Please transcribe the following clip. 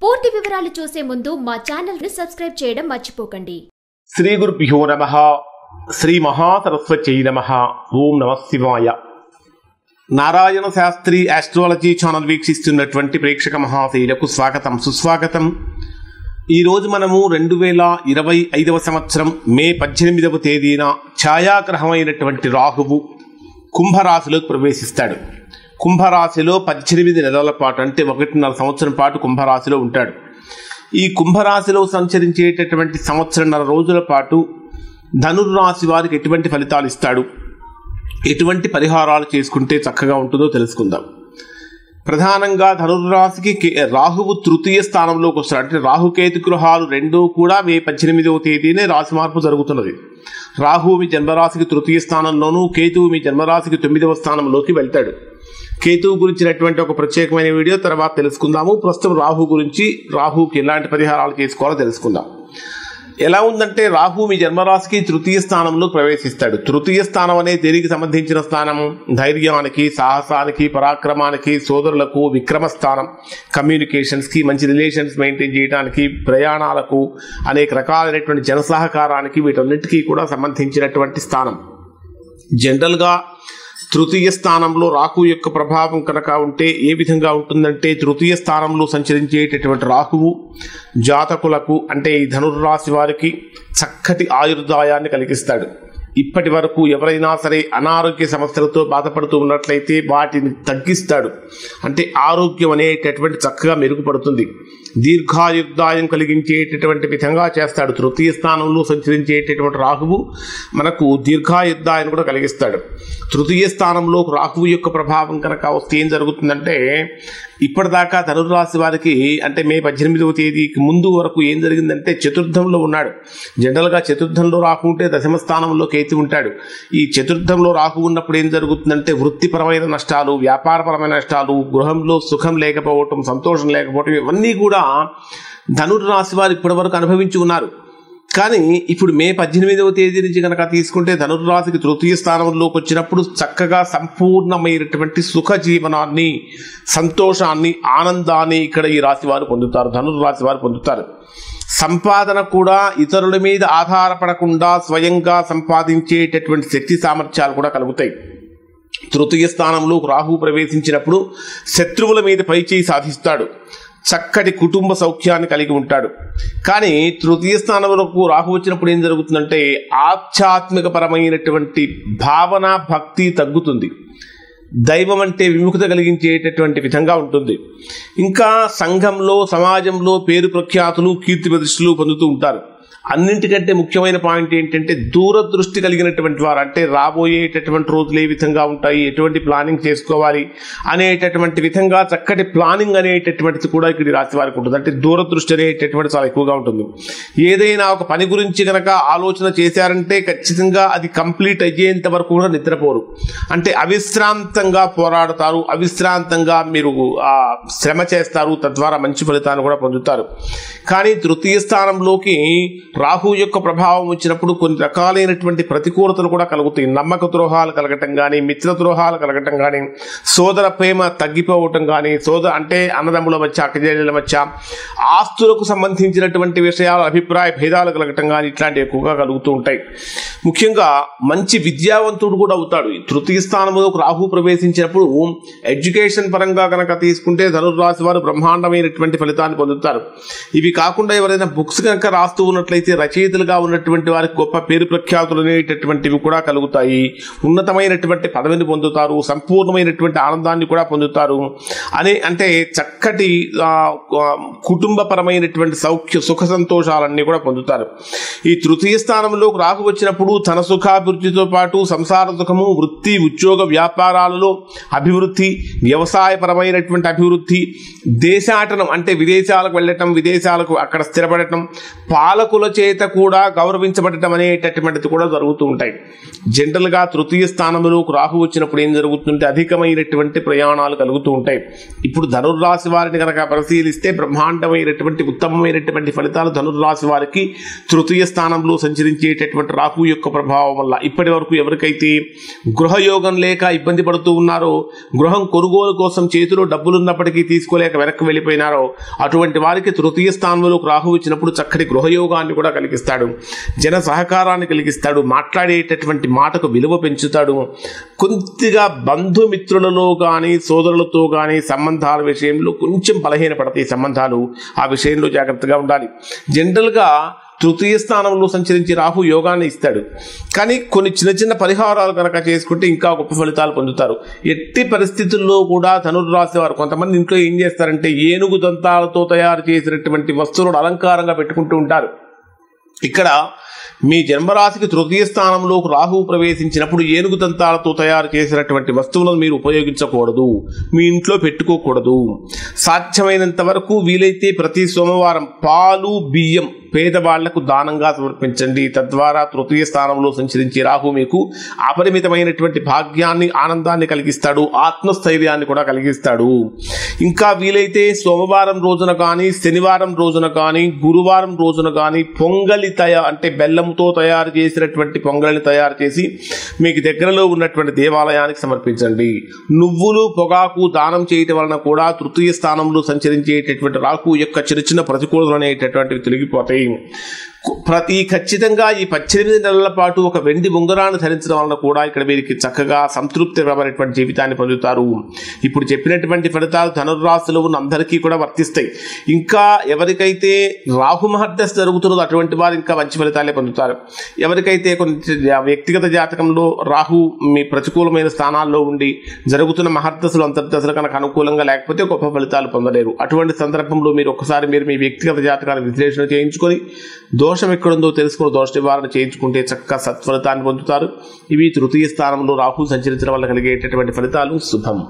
పూర్తి వివరాలు చూసే ముందు మా ఛానల్ ని సబ్స్క్రైబ్ చేయడం మర్చిపోకండి. శ్రీ గురుభ్యో నమః. శ్రీ మహాసరస్వత్యై నమః. ఓం నమః శివాయ. నారాయణ శాస్త్రి ఆస్ట్రాలజీ ఛానల్ వీక్షిస్తున్నటువంటి ప్రేక్షక మహాశైలకు స్వాగతం సుస్వాగతం. ఈరోజు మనము 2025వ సంవత్సరం మే 18వ తేదీన ఛాయాగ్రహమైనటువంటి రాహువు కుంభరాశిలోకి ప్రవేశిస్తాడు. కుంభరాశిలో 18 నెలల పాటు అంటే 1.5 సంవత్సరం పాటు కుంభరాశిలో ఉంటాడు. ఈ కుంభరాశిలో సంచరించేటటువంటి సంవత్సరన్నర రోజుల పాటు ధనుర్రాశి వారికి ఎటువంటి ఫలితాలు ఇస్తాడు, ఎటువంటి పరిహారాలు చేసుకుంటే చక్కగా ఉంటుందో తెలుసుకుందాం. ప్రధానంగా ధనుర్రాశికి రాహువు తృతీయ స్థానంలోకి వస్తాడు. అంటే రాహుకేతు గ్రహాలు రెండూ కూడా మే 18వ తేదీనే రాశి మార్పు జరుగుతున్నది. రాహువు మీ జన్మరాశికి తృతీయ స్థానంలోనూ, కేతువు మీ జన్మరాశికి 9వ స్థానంలోకి వెళ్తాడు. కేతువు గురించినటువంటి ఒక ప్రత్యేకమైన వీడియో తర్వాత తెలుసుకుందాము. ప్రస్తుతం రాహు గురించి, రాహుకి ఎలాంటి పరిహారాలు చేసుకోవాలో తెలుసుకుందాం. ఎలా ఉందంటే రాహు మీ జన్మరాశికి తృతీయ స్థానంలో ప్రవేశిస్తాడు. తృతీయ స్థానం అనేది దేనికి సంబంధించిన స్థానం? ధైర్యానికి, సాహసానికి, పరాక్రమానికి, సోదరులకు, విక్రమ స్థానం, కమ్యూనికేషన్స్కి, మంచి రిలేషన్స్ మెయింటైన్ చేయడానికి, ప్రయాణాలకు, అనేక రకాలైనటువంటి జన సహకారానికి, వీటన్నిటికీ కూడా సంబంధించినటువంటి స్థానం. జనరల్గా తృతీయ స్థానంలో రాహు యొక్క ప్రభావం కనుక ఉంటే ఏ విధంగా ఉంటుందంటే, తృతీయ స్థానంలో సంచరించేటటువంటి రాహువు జాతకులకు అంటే ఈ ధనుర్రాశి వారికి చక్కటి ఆయుర్దాయాన్ని కలిగిస్తాడు. ఇప్పటి వరకు ఎవరైనా సరే అనారోగ్య సమస్యలతో బాధపడుతూ ఉన్నట్లయితే వాటిని తగ్గిస్తాడు. అంటే ఆరోగ్యం అనేటటువంటి చక్కగా మెరుగుపడుతుంది. దీర్ఘాయుర్దాయం కలిగించేటటువంటి విధంగా చేస్తాడు. తృతీయ స్థానంలో సంచరించేటటువంటి రాహువు మనకు దీర్ఘాయుర్దాయం కూడా కలిగిస్తాడు. తృతీయ స్థానంలో రాహువు యొక్క ప్రభావం కనుక వస్తే ఏం జరుగుతుందంటే, ఇప్పటిదాకా ధనుర్రాశి వారికి అంటే మే 18వ తేదీకి ముందు వరకు ఏం జరిగిందంటే చతుర్థంలో ఉన్నాడు. జనరల్గా చతుర్థంలో రాహు ఉంటే దశమ స్థానంలో కేతు ఉంటాడు. ఈ చతుర్థంలో రాహు ఉన్నప్పుడు ఏం జరుగుతుందంటే వృత్తిపరమైన నష్టాలు, వ్యాపారపరమైన నష్టాలు, గృహంలో సుఖం లేకపోవటం, సంతోషం లేకపోవటం, ఇవన్నీ కూడా ధనుర్రాశి వారు ఇప్పటి వరకు అనుభవించి ఉన్నారు. కానీ ఇప్పుడు మే 18వ తేదీ నుంచి కనుక తీసుకుంటే ధనుర్రాశికి తృతీయ స్థానంలోకి వచ్చినప్పుడు చక్కగా సంపూర్ణమైనటువంటి సుఖ జీవనాన్ని, సంతోషాన్ని, ఆనందాన్ని ఇక్కడ ఈ రాశి వారు పొందుతారు, ధనుర్రాశి వారు పొందుతారు. సంపాదన కూడా ఇతరుల మీద ఆధారపడకుండా స్వయంగా సంపాదించేటటువంటి శక్తి సామర్థ్యాలు కూడా కలుగుతాయి. తృతీయ స్థానంలో రాహు ప్రవేశించినప్పుడు శత్రువుల మీద పైచేయి సాధిస్తాడు. చక్కటి కుటుంబ సౌఖ్యాన్ని కలిగి ఉంటాడు. కానీ తృతీయ స్థానం వరకు రాహు వచ్చినప్పుడు ఏం జరుగుతుందంటే ఆధ్యాత్మిక పరమైనటువంటి భావన, భక్తి తగ్గుతుంది. దైవం అంటే విముఖత కలిగించేటటువంటి విధంగా ఉంటుంది. ఇంకా సంఘంలో, సమాజంలో పేరు ప్రఖ్యాతులు, కీర్తి ప్రతిష్టలు పొందుతూ ఉంటారు. అన్నింటికంటే ముఖ్యమైన పాయింట్ ఏంటంటే దూరదృష్టి కలిగినటువంటి వారు, అంటే రాబోయేటటువంటి రోజులు ఏ విధంగా ఉంటాయి, ఎటువంటి ప్లానింగ్ చేసుకోవాలి అనేటటువంటి విధంగా చక్కటి ప్లానింగ్ అనేటటువంటిది కూడా ఇక్కడ రాశి వారికి ఉంటుంది. అంటే దూరదృష్టి అనేటటువంటి చాలా ఎక్కువగా ఉంటుంది. ఏదైనా ఒక పని గురించి కనుక ఆలోచన చేశారంటే ఖచ్చితంగా అది కంప్లీట్ అయ్యేంత వరకు కూడా నిద్రపోరు. అంటే అవిశ్రాంతంగా పోరాడతారు, అవిశ్రాంతంగా మీరు శ్రమ చేస్తారు, తద్వారా మంచి ఫలితాన్ని కూడా పొందుతారు. కానీ తృతీయ స్థానంలోకి రాహు యొక్క ప్రభావం వచ్చినప్పుడు కొన్ని రకాలైనటువంటి ప్రతికూలతలు కూడా కలుగుతాయి. నమ్మక ద్రోహాలు కలగటం కానీ, మిత్ర ద్రోహాలు కలగటం కానీ, సోదర ప్రేమ తగ్గిపోవటం కానీ, అంటే అన్నదమ్ముల మధ్య, అక్కజేళ్ల మధ్య, ఆస్తులకు సంబంధించినటువంటి విషయాల అభిప్రాయ భేదాలు కలగటం కానీ ఇట్లాంటివి ఎక్కువగా కలుగుతూ ఉంటాయి. ముఖ్యంగా మంచి విద్యావంతుడు కూడా అవుతాడు. తృతీయ స్థానంలో రాహు ప్రవేశించినప్పుడు ఎడ్యుకేషన్ పరంగా కనుక తీసుకుంటే ధనుర్రాశి వారు బ్రహ్మాండమైనటువంటి ఫలితాన్ని పొందుతారు. ఇవి కాకుండా ఎవరైనా బుక్స్ కనుక రాస్తూ ఉన్నట్లయితే రచయితలుగా ఉన్నటువంటి వారికి గొప్ప పేరు ప్రఖ్యాతులు అనేటటువంటివి కూడా కలుగుతాయి. ఉన్నతమైనటువంటి పదవిని పొందుతారు, సంపూర్ణమైనటువంటి ఆనందాన్ని కూడా పొందుతారు. అంటే చక్కటి కుటుంబపరమైనటువంటి సుఖ సంతోషాలన్నీ కూడా పొందుతారు. ఈ తృతీయ స్థానంలో రాహు వచ్చినప్పుడు ధన సుఖాభివృద్ధితో పాటు సంసార సుఖము, వృత్తి, ఉద్యోగ, వ్యాపారాలలో అభివృద్ధి, వ్యవసాయపరమైనటువంటి అభివృద్ధి, దేశాటనం అంటే విదేశాలకు వెళ్ళటం, విదేశాలకు అక్కడ స్థిరపడటం, పాలకుల చేత కూడా గౌరవించబడటం అనేటటువంటిది కూడా జరుగుతూ ఉంటాయి. జనరల్గా తృతీయ స్థానంలోకి రాహు వచ్చినప్పుడు ఏం జరుగుతుంటే అధికమైనటువంటి ప్రయాణాలు కలుగుతూ ఉంటాయి. ఇప్పుడు ధనుర్రాశి వారిని కనుక పరిశీలిస్తే బ్రహ్మాండమైనటువంటి ఉత్తమమైనటువంటి ఫలితాలు ధనుర్రాశి వారికి తృతీయ స్థానంలో సంచరించేటటువంటి రాహు యొక్క ప్రభావం వల్ల ఇప్పటి వరకు ఎవరికైతే గృహయోగం లేక ఇబ్బంది పడుతూ ఉన్నారో, గృహం కొనుగోలు కోసం చేతిలో డబ్బులున్నప్పటికీ తీసుకోలేక వెనక్కి వెళ్ళిపోయినారో అటువంటి వారికి తృతీయ స్థానంలోకి రాహు వచ్చినప్పుడు చక్కటి గృహయోగాన్ని కూడా కలిగిస్తాడు, జన సహకారాన్ని కలిగిస్తాడు, మాట్లాడేటటువంటి మాటకు విలువ పెంచుతాడు. కొద్దిగా బంధుమిత్రులలో కానీ సోదరులతో కానీ సంబంధాల విషయంలో కొంచెం బలహీనపడతాయి సంబంధాలు. ఆ విషయంలో జాగ్రత్తగా ఉండాలి. జనరల్గా తృతీయ స్థానంలో సంచరించి రాహు యోగాన్ని ఇస్తాడు, కానీ కొన్ని చిన్న చిన్న పరిహారాలు కనుక చేసుకుంటే ఇంకా గొప్ప ఫలితాలు పొందుతారు. ఎట్టి పరిస్థితుల్లో కూడా ధనుర్రాశి వారు కొంతమంది ఇంట్లో ఏం చేస్తారంటే ఏనుగు దంతాలతో తయారు చేసినటువంటి వస్తువులను అలంకారంగా పెట్టుకుంటూ ఉంటారు. ఇక్కడ మీ జన్మరాశికి తృతీయ స్థానంలోకి రాహువు ప్రవేశించినప్పుడు ఏనుగు దంతాలతో తయారు చేసినటువంటి వస్తువులను మీరు ఉపయోగించకూడదు, మీ ఇంట్లో పెట్టుకోకూడదు. సాధ్యమైనంత వరకు వీలైతే ప్రతి సోమవారం పాలు బియ్యం పేదవాళ్లకు దానంగా సమర్పించండి. తద్వారా తృతీయ స్థానంలో సంచరించి రాహు మీకు అపరిమితమైనటువంటి భాగ్యాన్ని ఆనందాన్ని కలిగిస్తాడు, ఆత్మస్థైర్యాన్ని కూడా కలిగిస్తాడు. ఇంకా వీలైతే సోమవారం రోజున కానీ శనివారం రోజున కానీ గురువారం రోజున కానీ పొంగలి అంటే బెల్లంతో తయారు చేసినటువంటి పొంగలిని తయారు చేసి మీకు దగ్గరలో ఉన్నటువంటి దేవాలయానికి సమర్పించండి. నువ్వులు పొగాకు దానం చేయటం వలన కూడా తృతీయ స్థానంలో సంచరించేటటువంటి రాహు యొక్క చిన్న చిన్న ప్రతికూలతలు అనేటటువంటివి తొలగిపోతాయి. ఖచ్చితంగా ఈ 18 నెలల పాటు ఒక వెండి ఉంగరాన్ని ధరించడం వలన కూడా ఇక్కడ వీరికి చక్కగా సంతృప్తికరమైనటువంటి జీవితాన్ని పొందుతారు. ఇప్పుడు చెప్పినటువంటి ఫలితాలు ధనుర్రాశిలో ఉన్న అందరికీ కూడా వర్తిస్తాయి. ఇంకా ఎవరికైతే రాహు మహర్దశ జరుగుతున్నదో అటువంటి వారు ఇంకా మంచి ఫలితాలే పొందుతారు. ఎవరికైతే కొన్ని వ్యక్తిగత జాతకంలో రాహు మీ ప్రతికూలమైన స్థానాల్లో ఉండి జరుగుతున్న మహర్దశలు అంతర్దశలు కనుక అనుకూలంగా లేకపోతే గొప్ప ఫలితాలు పొందలేరు. అటువంటి సందర్భంలో మీరు ఒకసారి మీ వ్యక్తిగత జాతకాన్ని విశ్లేషణ చేయించుకొని దోషం ఎక్కడుందో తెలుసుకుని దోష నివారణ చేయించుకుంటే చక్కగా సత్ఫలితాన్ని పొందుతారు. ఇవి తృతీయ స్థానంలో రాహు సంచరించడం వల్ల కలిగేటటువంటి ఫలితాలు. శుభం.